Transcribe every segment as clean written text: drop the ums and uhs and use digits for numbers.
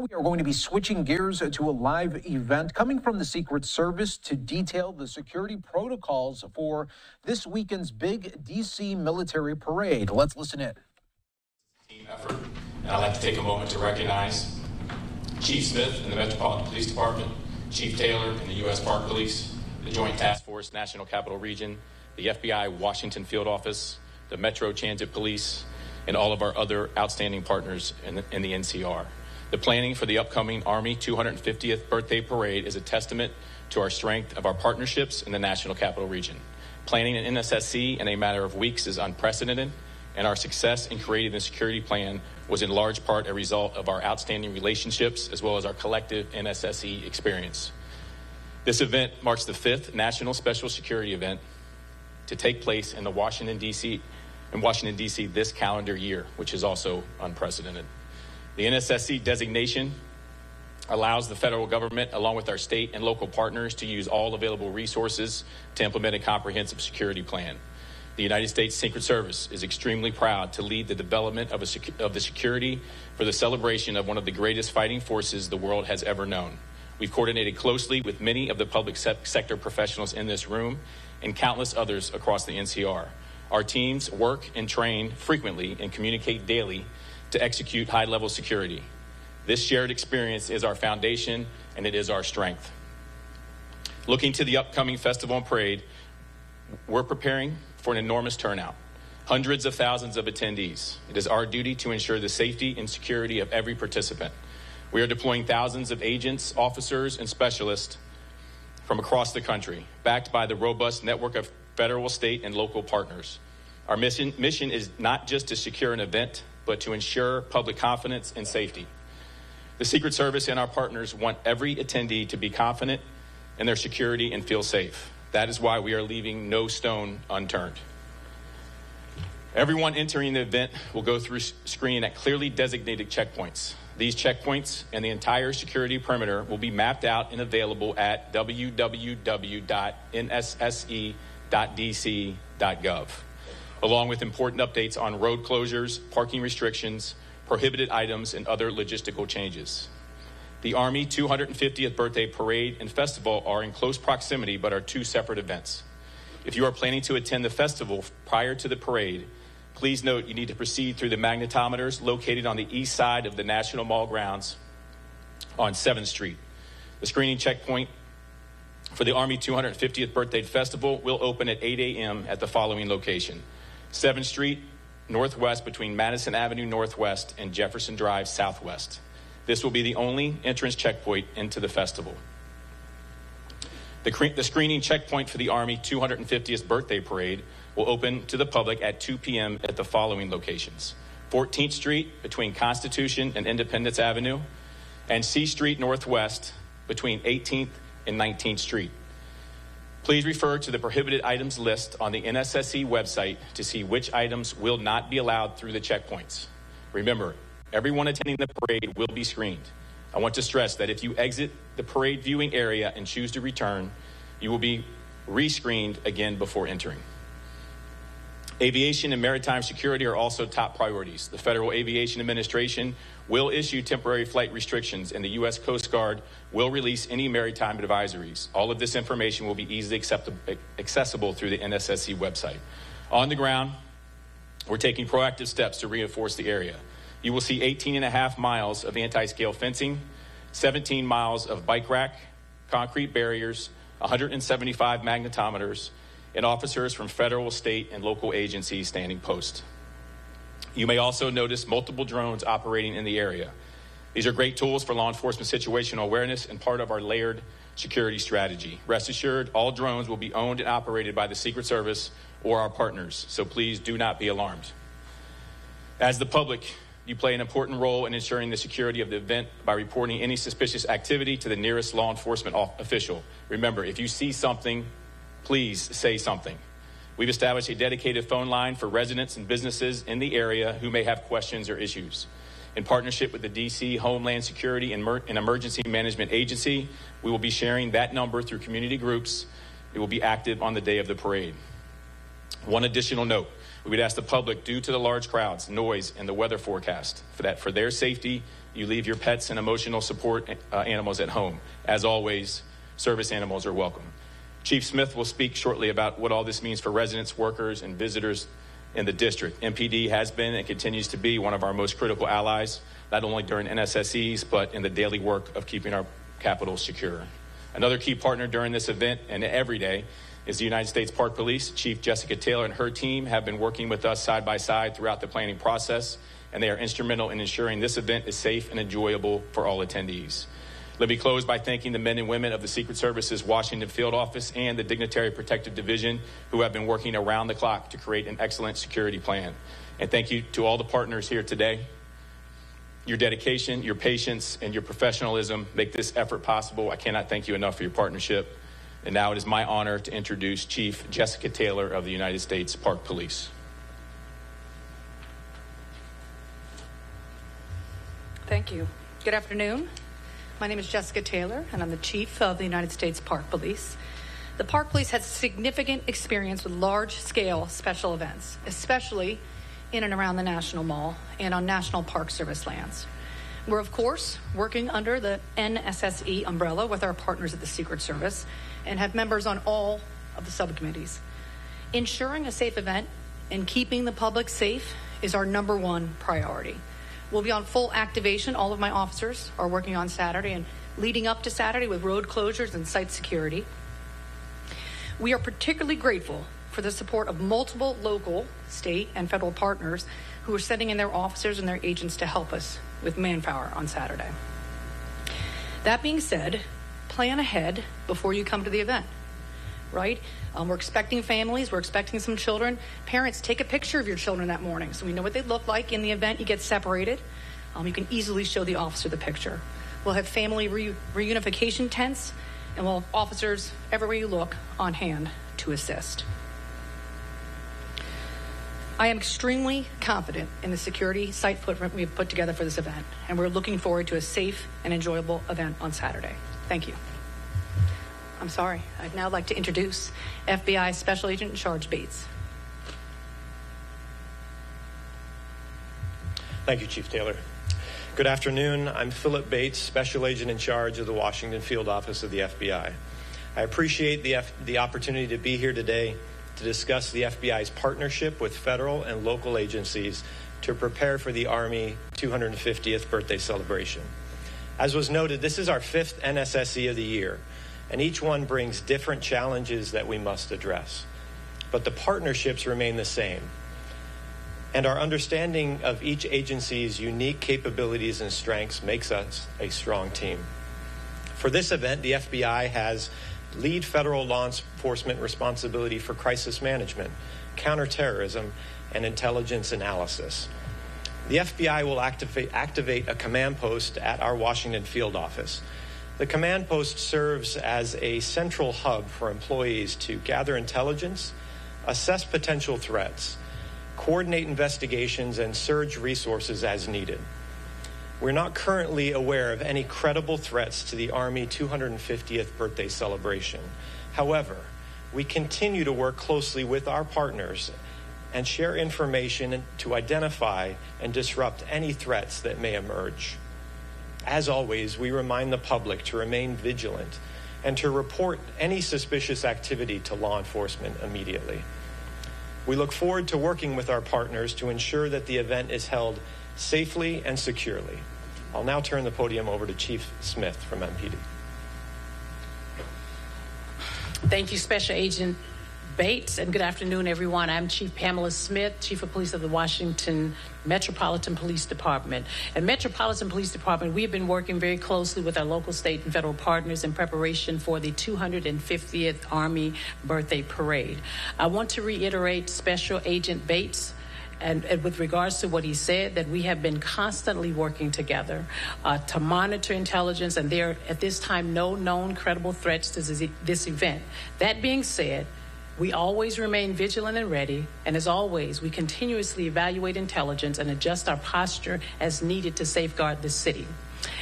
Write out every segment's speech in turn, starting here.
We are going to be switching gears to a live event coming from the Secret Service to detail the security protocols for this weekend's big D.C. military parade. Let's listen in. Team effort, and I'd like to take a moment to recognize Chief Smith in the Metropolitan Police Department, Chief Taylor in the U.S. Park Police, the Joint Task Force National Capital Region, the FBI Washington Field Office, the Metro Transit Police, and all of our other outstanding partners in the NCR. The planning for the upcoming Army 250th birthday parade is a testament to our strength of our partnerships in the National Capital Region. Planning an NSSC in a matter of weeks is unprecedented, and our success in creating the security plan was in large part a result of our outstanding relationships as well as our collective NSSE experience. This event marks the 5th National Special Security event to take place in Washington, D.C. this calendar year, which is also unprecedented. The NSSC designation allows the federal government, along with our state and local partners, to use all available resources to implement a comprehensive security plan. The United States Secret Service is extremely proud to lead the development of the security for the celebration of one of the greatest fighting forces the world has ever known. We've coordinated closely with many of the public sector professionals in this room and countless others across the NCR. Our teams work and train frequently and communicate daily to execute high-level security. This shared experience is our foundation, and it is our strength. Looking to the upcoming festival and parade, we're preparing for an enormous turnout, hundreds of thousands of attendees. It is our duty to ensure the safety and security of every participant. We are deploying thousands of agents, officers, and specialists from across the country, backed by the robust network of federal, state, and local partners. Our mission is not just to secure an event, but to ensure public confidence and safety. The Secret Service and our partners want every attendee to be confident in their security and feel safe. That is why we are leaving no stone unturned. Everyone entering the event will go through screening at clearly designated checkpoints. These checkpoints and the entire security perimeter will be mapped out and available at www.nsse.dc.gov, along with important updates on road closures, parking restrictions, prohibited items, and other logistical changes. The Army 250th Birthday Parade and Festival are in close proximity but are two separate events. If you are planning to attend the festival prior to the parade, please note you need to proceed through the magnetometers located on the east side of the National Mall grounds on 7th Street. The screening checkpoint for the Army 250th Birthday Festival will open at 8 a.m. at the following location: 7th Street Northwest between Madison Avenue Northwest and Jefferson Drive Southwest. This will be the only entrance checkpoint into the festival. The screening checkpoint for the Army 250th Birthday Parade will open to the public at 2 p.m. at the following locations: 14th Street between Constitution and Independence Avenue, and C Street Northwest between 18th and 19th Street. Please refer to the prohibited items list on the NSSC website to see which items will not be allowed through the checkpoints. Remember, everyone attending the parade will be screened. I want to stress that if you exit the parade viewing area and choose to return, you will be re-screened again before entering. Aviation and maritime security are also top priorities. The Federal Aviation Administration will issue temporary flight restrictions, and the U.S. Coast Guard will release any maritime advisories. All of this information will be easily accessible through the NSSC website. On the ground, we're taking proactive steps to reinforce the area. You will see 18.5 miles of anti-scale fencing, 17 miles of bike rack, concrete barriers, 175 magnetometers, and officers from federal, state, and local agencies standing post. You may also notice multiple drones operating in the area. These are great tools for law enforcement situational awareness and part of our layered security strategy. Rest assured, all drones will be owned and operated by the Secret Service or our partners, so please do not be alarmed. As the public, you play an important role in ensuring the security of the event by reporting any suspicious activity to the nearest law enforcement official. Remember, if you see something, please say something. We've established a dedicated phone line for residents and businesses in the area who may have questions or issues. In partnership with the D.C. Homeland Security and Emergency Management Agency, we will be sharing that number through community groups. It will be active on the day of the parade. One additional note: we would ask the public, due to the large crowds, noise, and the weather forecast, for their safety, you leave your pets and emotional support animals at home. As always, service animals are welcome. Chief Smith will speak shortly about what all this means for residents, workers, and visitors in the district. MPD has been and continues to be one of our most critical allies, not only during NSSEs, but in the daily work of keeping our capital secure. Another key partner during this event and every day is the United States Park Police. Chief Jessica Taylor and her team have been working with us side by side throughout the planning process, and they are instrumental in ensuring this event is safe and enjoyable for all attendees. Let me close by thanking the men and women of the Secret Service's Washington Field Office and the Dignitary Protective Division who have been working around the clock to create an excellent security plan. And thank you to all the partners here today. Your dedication, your patience, and your professionalism make this effort possible. I cannot thank you enough for your partnership. And now it is my honor to introduce Chief Jessica Taylor of the United States Park Police. Thank you. Good afternoon. My name is Jessica Taylor, and I'm the Chief of the United States Park Police. The Park Police has significant experience with large-scale special events, especially in and around the National Mall and on National Park Service lands. We're, of course, working under the NSSE umbrella with our partners at the Secret Service and have members on all of the subcommittees. Ensuring a safe event and keeping the public safe is our #1 priority. We'll be on full activation. All of my officers are working on Saturday and leading up to Saturday with road closures and site security. We are particularly grateful for the support of multiple local, state, and federal partners who are sending in their officers and their agents to help us with manpower on Saturday. That being said, plan ahead before you come to the event, right? We're expecting families, we're expecting some children. Parents, take a picture of your children that morning so we know what they look like in the event you get separated. You can easily show the officer the picture. We'll have family reunification tents, and we'll have officers everywhere you look on hand to assist. I am extremely confident in the security site footprint we've put together for this event, and we're looking forward to a safe and enjoyable event on Saturday. Thank you. I'm sorry. I'd now like to introduce FBI Special Agent in Charge Bates. Thank you, Chief Taylor. Good afternoon. I'm Philip Bates, Special Agent in Charge of the Washington Field Office of the FBI. I appreciate the opportunity to be here today to discuss the FBI's partnership with federal and local agencies to prepare for the Army 250th birthday celebration. As was noted, this is our 5th NSSE of the year, and each one brings different challenges that we must address. But the partnerships remain the same, and our understanding of each agency's unique capabilities and strengths makes us a strong team. For this event, the FBI has lead federal law enforcement responsibility for crisis management, counterterrorism, and intelligence analysis. The FBI will activate a command post at our Washington field office. The command post serves as a central hub for employees to gather intelligence, assess potential threats, coordinate investigations, and surge resources as needed. We're not currently aware of any credible threats to the Army 250th birthday celebration. However, we continue to work closely with our partners and share information to identify and disrupt any threats that may emerge. As always, we remind the public to remain vigilant and to report any suspicious activity to law enforcement immediately. We look forward to working with our partners to ensure that the event is held safely and securely. I'll now turn the podium over to Chief Smith from MPD. Thank you, Special Agent Bates, and good afternoon, everyone. I'm Chief Pamela Smith, Chief of Police of the Washington Metropolitan Police Department. At Metropolitan Police Department, we have been working very closely with our local, state, and federal partners in preparation for the 250th Army Birthday Parade. I want to reiterate Special Agent Bates and with regards to what he said, that we have been constantly working together to monitor intelligence, and there are at this time no known credible threats to this event. That being said, we always remain vigilant and ready, and as always, we continuously evaluate intelligence and adjust our posture as needed to safeguard the city.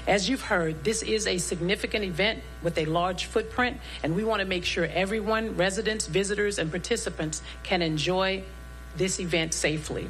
As you've heard, this is a significant event with a large footprint, and we want to make sure everyone, residents, visitors, and participants can enjoy this event safely.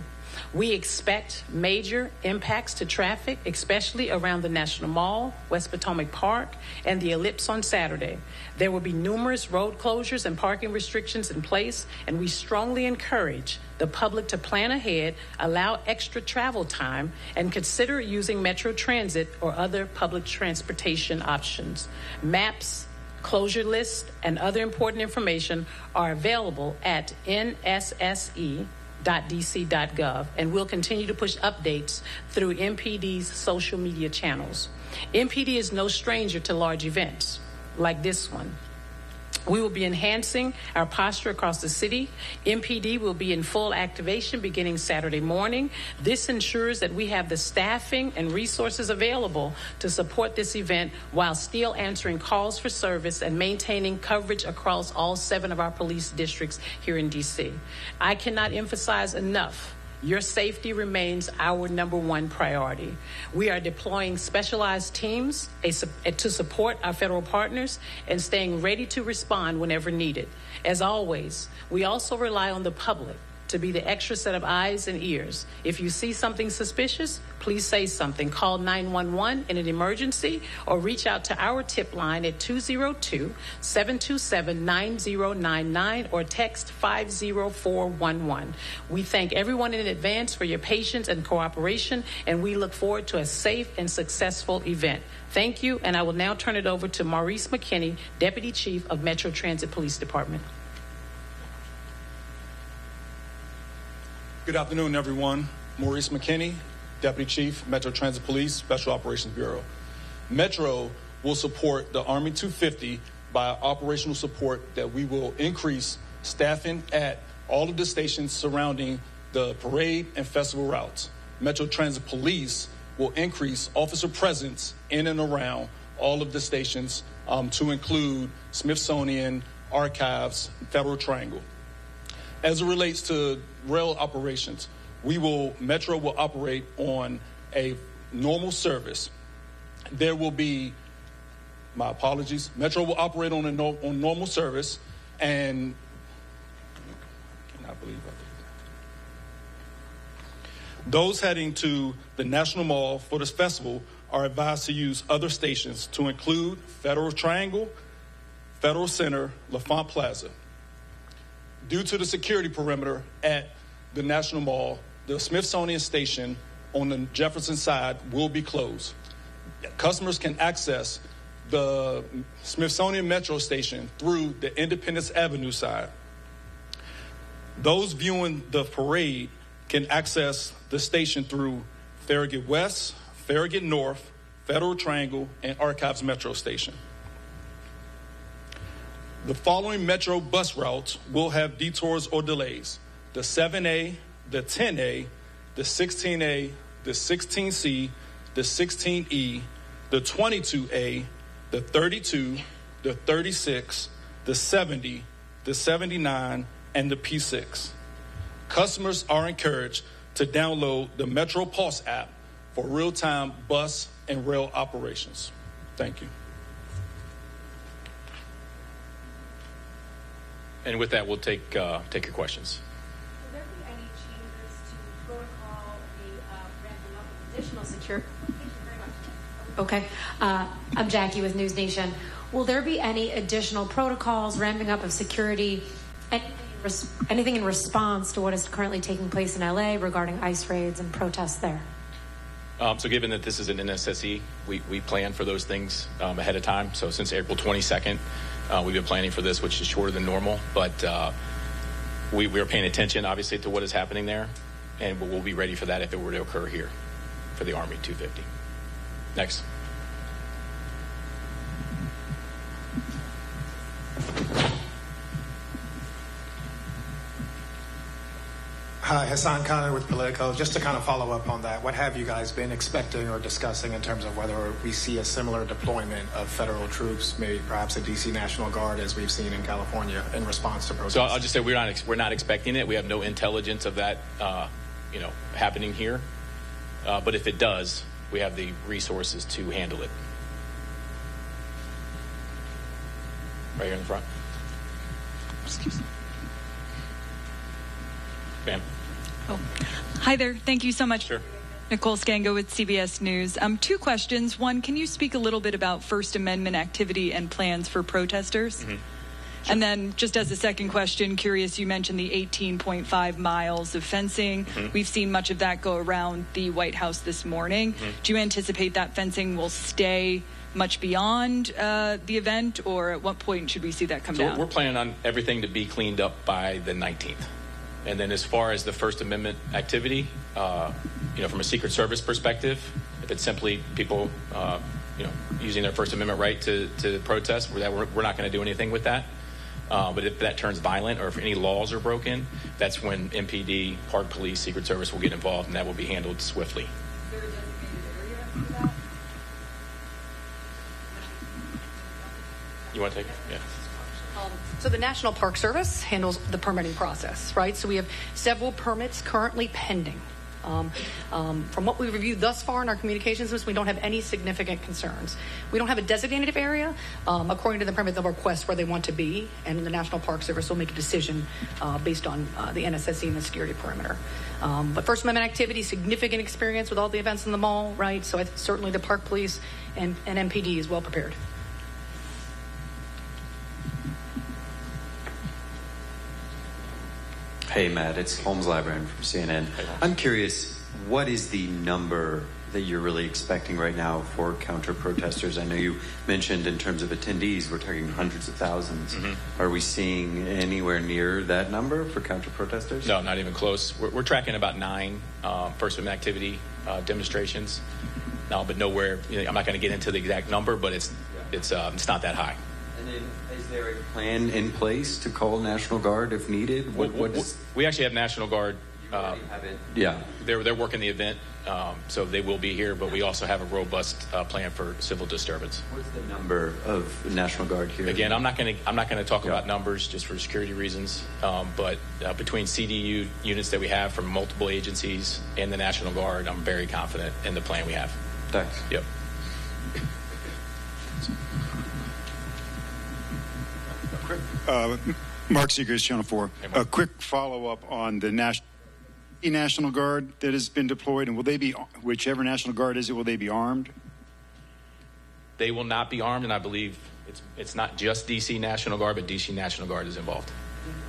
We expect major impacts to traffic, especially around the National Mall, West Potomac Park, and the Ellipse on Saturday. There will be numerous road closures and parking restrictions in place, and we strongly encourage the public to plan ahead, allow extra travel time, and consider using Metro Transit or other public transportation options. Maps, closure lists, and other important information are available at nsse.dc.gov, and we'll continue to push updates through MPD's social media channels. MPD is no stranger to large events like this one. We will be enhancing our posture across the city. MPD will be in full activation beginning Saturday morning. This ensures that we have the staffing and resources available to support this event while still answering calls for service and maintaining coverage across all 7 of our police districts here in D.C. I cannot emphasize enough, your safety remains our #1 priority. We are deploying specialized teams to support our federal partners and staying ready to respond whenever needed. As always, we also rely on the public to be the extra set of eyes and ears. If you see something suspicious, please say something. Call 911 in an emergency or reach out to our tip line at 202-727-9099 or text 50411. We thank everyone in advance for your patience and cooperation, and we look forward to a safe and successful event. Thank you, and I will now turn it over to Maurice McKinney, Deputy Chief of Metro Transit Police Department. Good afternoon, everyone. Maurice McKinney, Deputy Chief, Metro Transit Police, Special Operations Bureau. Metro will support the Army 250 by operational support that we will increase staffing at all of the stations surrounding the parade and festival routes. Metro Transit Police will increase officer presence in and around all of the stations to include Smithsonian, Archives, Federal Triangle. As it relates to rail operations, Metro will operate on a normal service. There will be, my apologies, Metro will operate on normal service, and I cannot believe I did that. Those heading to the National Mall for this festival are advised to use other stations to include Federal Triangle, Federal Center, LaFont Plaza. Due to the security perimeter at the National Mall, the Smithsonian station on the Jefferson side will be closed. Customers can access the Smithsonian Metro station through the Independence Avenue side. Those viewing the parade can access the station through Farragut West, Farragut North, Federal Triangle, and Archives Metro Station. The following Metro bus routes will have detours or delays: the 7A, the 10A, the 16A, the 16C, the 16E, the 22A, the 32, the 36, the 70, the 79, and the P6. Customers are encouraged to download the Metro Pulse app for real-time bus and rail operations. Thank you. And with that, we'll take your questions. Will there be any changes to protocol, ramping up additional security? Thank you very much. Okay. I'm Jackie with News Nation. Will there be any additional protocols, ramping up of security, anything in response to what is currently taking place in LA regarding ICE raids and protests there? So given that this is an NSSE, we plan for those things ahead of time. So since April 22nd, we've been planning for this, which is shorter than normal, but we are paying attention, obviously, to what is happening there, and we'll be ready for that if it were to occur here for the Army 250. Next. Hi, Hassan Khan with Politico. Just to kind of follow up on that, what have you guys been expecting or discussing in terms of whether we see a similar deployment of federal troops, maybe perhaps a DC National Guard as we've seen in California in response to protests? So I'll just say we're not expecting it. We have no intelligence of that, happening here. But if it does, we have the resources to handle it. Right here in the front. Excuse me. Ma'am. Oh. Hi there. Thank you so much. Sure. Nicole Scango with CBS News. Two questions. One, can you speak a little bit about First Amendment activity and plans for protesters? Mm-hmm. Sure. And then just as a second question, curious, you mentioned the 18.5 miles of fencing. Mm-hmm. We've seen much of that go around the White House this morning. Mm-hmm. Do you anticipate that fencing will stay much beyond the event, or at what point should we see that come down? We're planning on everything to be cleaned up by the 19th. And then as far as the First Amendment activity, from a Secret Service perspective, if it's simply people, using their First Amendment right to protest, we're not going to do anything with that. But if that turns violent or if any laws are broken, that's when MPD, Park Police, Secret Service will get involved, and that will be handled swiftly. Is there a designated area for that? You want to take it? Yeah. So the National Park Service handles the permitting process, right? So we have several permits currently pending. From what we've reviewed thus far in our communications list, we don't have any significant concerns. We don't have a designated area, according to the permit, they'll request where they want to be, and the National Park Service will make a decision based on the NSSC and the security perimeter. But First Amendment activity, significant experience with all the events in the mall, right? So certainly the Park Police and MPD is well prepared. Hey, Matt, it's Holmes Librarian from CNN. I'm curious, what is the number that you're really expecting right now for counter-protesters? I know you mentioned in terms of attendees, we're talking hundreds of thousands. Mm-hmm. Are we seeing anywhere near that number for counter-protesters? No, not even close. We're tracking about 9 First Amendment activity demonstrations. No, but nowhere. I'm not going to get into the exact number, but it's not that high. And then, is there a plan in place to call National Guard if needed? We actually have National Guard. Have it. Yeah, they're working the event, so they will be here. But we also have a robust plan for civil disturbance. What's the number of National Guard here? Again, I'm not going to talk about numbers just for security reasons. But between CDU units that we have from multiple agencies and the National Guard, I'm very confident in the plan we have. Thanks. Yep. Mark Seegers, Channel 4. A quick follow-up on the National Guard that has been deployed, and will they be, whichever National Guard is it, will they be armed? They will not be armed, and I believe it's not just D.C. National Guard, but D.C. National Guard is involved.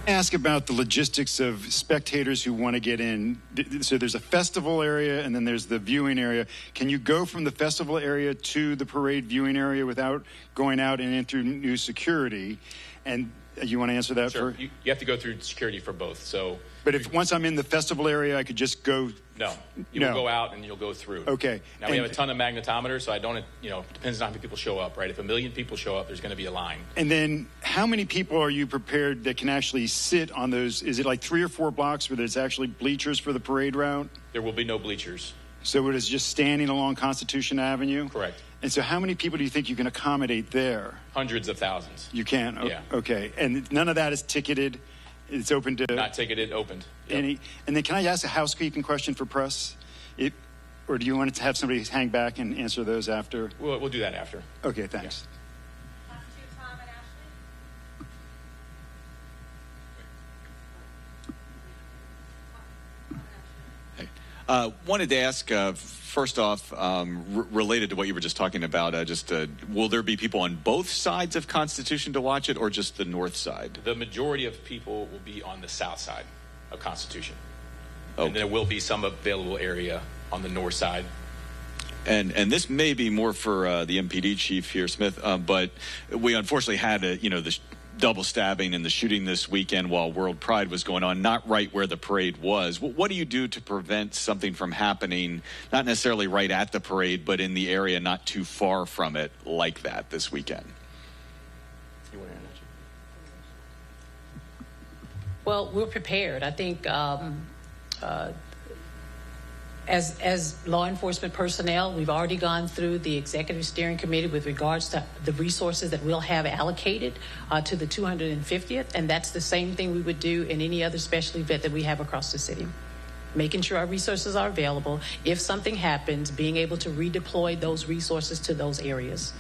Ask about the logistics of spectators who want to get in. So there's a festival area, and then there's the viewing area. Can you go from the festival area to the parade viewing area without going out and in through new security? And you want to answer that? Sure. You have to go through security for both. So, but if once I'm in the festival area, I could just go. No, will go out and you'll go through. Okay. Now we have a ton of magnetometers, so I don't. Depends on how many people show up, right? If 1 million people show up, there's going to be a line. And then, how many people are you prepared that can actually sit on those? Is it like 3 or 4 blocks where there's actually bleachers for the parade route? There will be no bleachers. So it is just standing along Constitution Avenue? Correct. And so how many people do you think you can accommodate there? Hundreds of thousands. You can? Yeah. Okay. And none of that is ticketed? It's open to... Not ticketed, opened. Yep. And then can I ask a housekeeping question for press? Or do you want to have somebody hang back and answer those after? We'll do that after. Okay, thanks. Yeah. Wanted to ask, first off, related to what you were just talking about, will there be people on both sides of Constitution to watch it, or just the north side? The majority of people will be on the south side of Constitution. Okay. And there will be some available area on the north side. And this may be more for the MPD chief here, Smith, but we unfortunately had the double stabbing and the shooting this weekend while World Pride was going on, not right where the parade was. What do you do to prevent something from happening, not necessarily right at the parade, but in the area not too far from it like that this weekend? Well, we're prepared. I think as law enforcement personnel, we've already gone through the executive steering committee with regards to the resources that we'll have allocated to the 250th, and that's the same thing we would do in any other special event that we have across the city. Making sure our resources are available. If something happens, being able to redeploy those resources to those areas.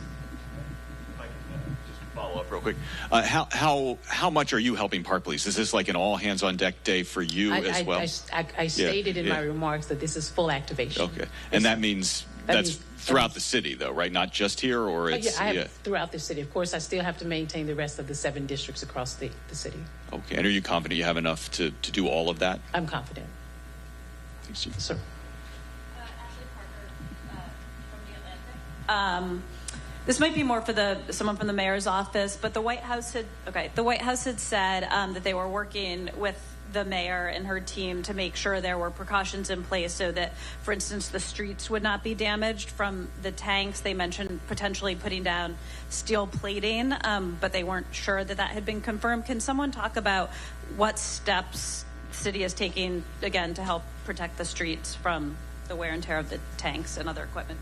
If I can just follow up real quick. How much are you helping Park Police? Is this like an all hands on deck day for you as well? I stated in my remarks that this is full activation. Okay, and that means that's throughout the city, though, right? Not just here, or it's throughout the city. Of course, I still have to maintain the rest of the 7 districts across the city. Okay, and are you confident you have enough to do all of that? I'm confident. Thanks, Chief. Sir. Ashley Parker from the Atlantic. This might be more for someone from the mayor's office, but the White House had said that they were working with the mayor and her team to make sure there were precautions in place so that, for instance, the streets would not be damaged from the tanks. They mentioned potentially putting down steel plating, but they weren't sure that had been confirmed. Can someone talk about what steps the city is taking, again, to help protect the streets from the wear and tear of the tanks and other equipment?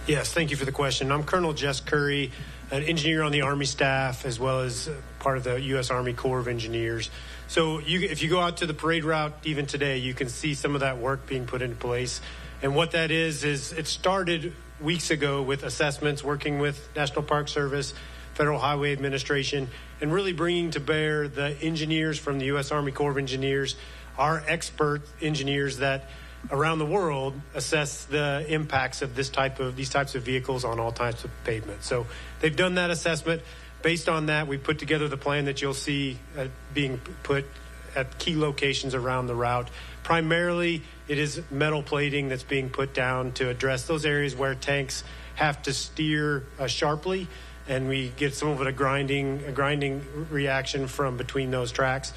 Yes, thank you for the question. I'm Colonel Jess Curry, an engineer on the Army staff, as well as part of the U.S. Army Corps of Engineers. So if you go out to the parade route, even today, you can see some of that work being put into place. And what that is it started weeks ago with assessments, working with National Park Service, Federal Highway Administration, and really bringing to bear the engineers from the U.S. Army Corps of Engineers, our expert engineers that around the world assess the impacts of these types of vehicles on all types of pavement. So they've done that assessment. Based on that, we put together the plan that you'll see being put at key locations around the route. Primarily, it is metal plating that's being put down to address those areas where tanks have to steer sharply, and we get some of it a grinding reaction from between those tracks.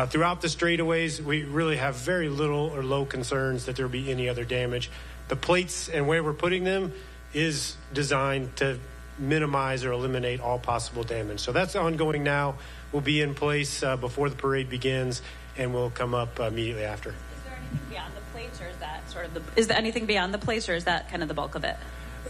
Throughout the straightaways, we really have very little or low concerns that there will be any other damage. The plates and where we're putting them is designed to minimize or eliminate all possible damage. So that's ongoing now. Will be in place before the parade begins, and will come up immediately after. Is there anything beyond the plates, or is that sort of is there anything beyond the plates, or is that kind of the bulk of it?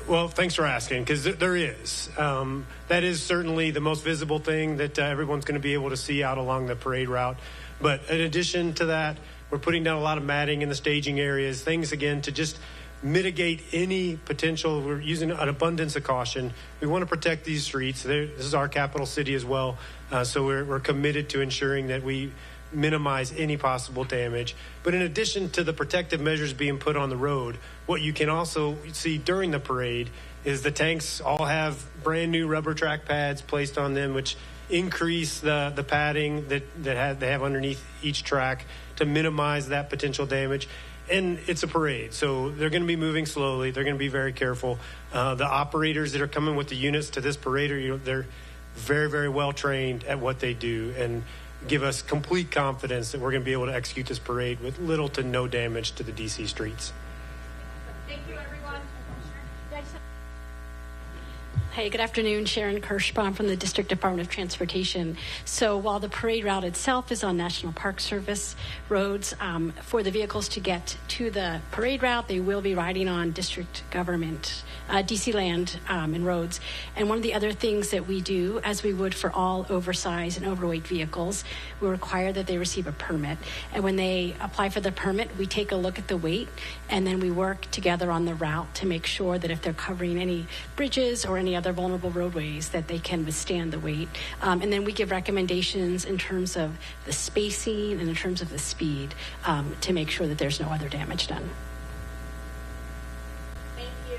Well, thanks for asking, because there is. That is certainly the most visible thing that everyone's going to be able to see out along the parade route. But in addition to that, we're putting down a lot of matting in the staging areas, things, again, to just mitigate any potential. We're using an abundance of caution. We want to protect these streets. This is our capital city as well, so we're committed to ensuring that we minimize any possible damage. But in addition to the protective measures being put on the road, what you can also see during the parade is the tanks all have brand new rubber track pads placed on them, which increase the padding that they have underneath each track to minimize that potential damage. And it's a parade, so they're going to be moving slowly. They're going to be very careful. The operators that are coming with the units to this parade, they're very, very well trained at what they do, and give us complete confidence that we're going to be able to execute this parade with little to no damage to the D.C. streets. Thank you, everyone. Hey, good afternoon. Sharon Kirschbaum from the District Department of Transportation. So while the parade route itself is on National Park Service roads, for the vehicles to get to the parade route, they will be riding on district government, DC land and roads. And one of the other things that we do, as we would for all oversized and overweight vehicles, we require that they receive a permit. And when they apply for the permit, we take a look at the weight, and then we work together on the route to make sure that if they're covering any bridges or any other vulnerable roadways, that they can withstand the weight. And then we give recommendations in terms of the spacing and in terms of the speed to make sure that there's no other damage done. Thank you.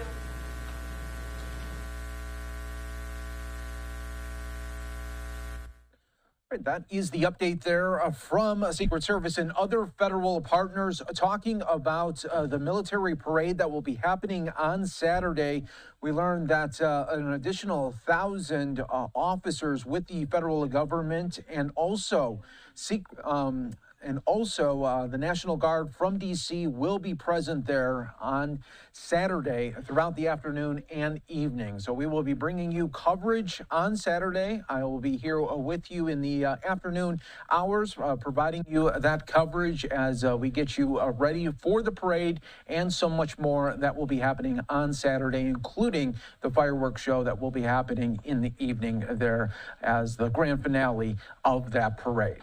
All right, that is the update there from Secret Service and other federal partners talking about the military parade that will be happening on Saturday. We learned that an additional 1,000 officers with the federal government and also the National Guard from D.C. will be present there on Saturday throughout the afternoon and evening. So we will be bringing you coverage on Saturday. I will be here with you in the afternoon hours, providing you that coverage as we get you ready for the parade and so much more that will be happening on Saturday, including the fireworks show that will be happening in the evening there as the grand finale of that parade.